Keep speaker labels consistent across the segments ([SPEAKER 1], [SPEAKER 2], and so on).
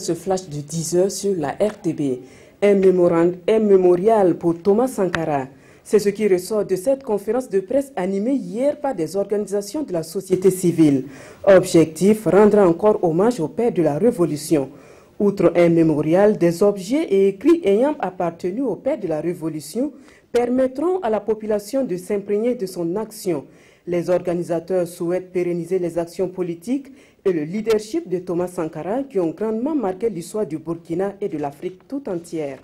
[SPEAKER 1] ce flash de 10 heures sur la RTB. Un mémorial pour Thomas Sankara. C'est ce qui ressort de cette conférence de presse animée hier par des organisations de la société civile. Objectif, rendre encore hommage au père de la Révolution. Outre un mémorial, des objets et écrits ayant appartenu au père de la Révolution permettront à la population de s'imprégner de son action. Les organisateurs souhaitent pérenniser les actions politiques et le leadership de Thomas Sankara qui ont grandement marqué l'histoire du Burkina et de l'Afrique tout entière.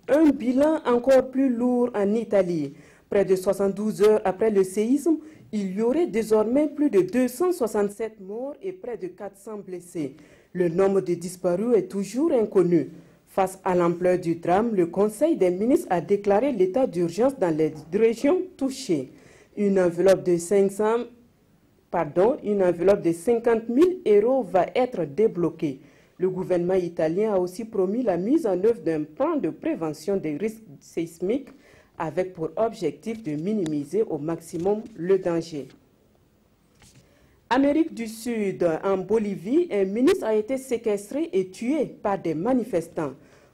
[SPEAKER 1] Un bilan encore plus lourd en Italie. Près de 72 heures après le séisme, il y aurait désormais plus de 267 morts et près de 400 blessés. Le nombre de disparus est toujours inconnu. Face à l'ampleur du drame, le Conseil des ministres a déclaré l'état d'urgence dans les régions touchées. Une enveloppe de 50 000 euros va être débloquée. Le gouvernement italien a aussi promis la mise en œuvre d'un plan de prévention des risques sismiques avec pour objectif de minimiser au maximum le danger. Amérique du Sud, en Bolivie, un ministre a été séquestré et tué par des manifestants.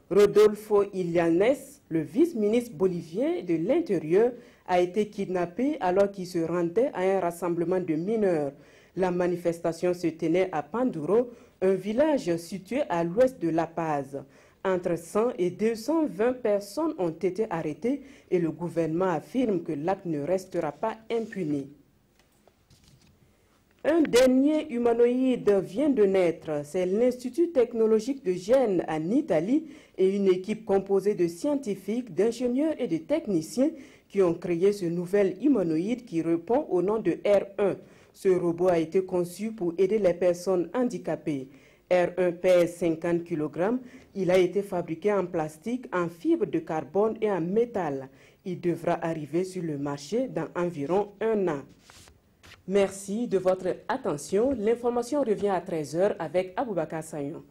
[SPEAKER 1] Rodolfo Illanes, le vice-ministre bolivien de l'Intérieur, a été kidnappé alors qu'il se rendait à un rassemblement de mineurs. La manifestation se tenait à Panduro, un village situé à l'ouest de La Paz. Entre 100 et 220 personnes ont été arrêtées et le gouvernement affirme que l'acte ne restera pas impuni. Un dernier humanoïde vient de naître. C'est l'Institut technologique de Gênes en Italie et une équipe composée de scientifiques, d'ingénieurs et de techniciens qui ont créé ce nouvel humanoïde qui répond au nom de R1. Ce robot a été conçu pour aider les personnes handicapées. R1 pèse 50 kg. Il a été fabriqué en plastique, en fibre de carbone et en métal. Il devra arriver sur le marché dans environ 1 an. Merci de votre attention. L'information revient à 13 h avec Aboubakar Sayon.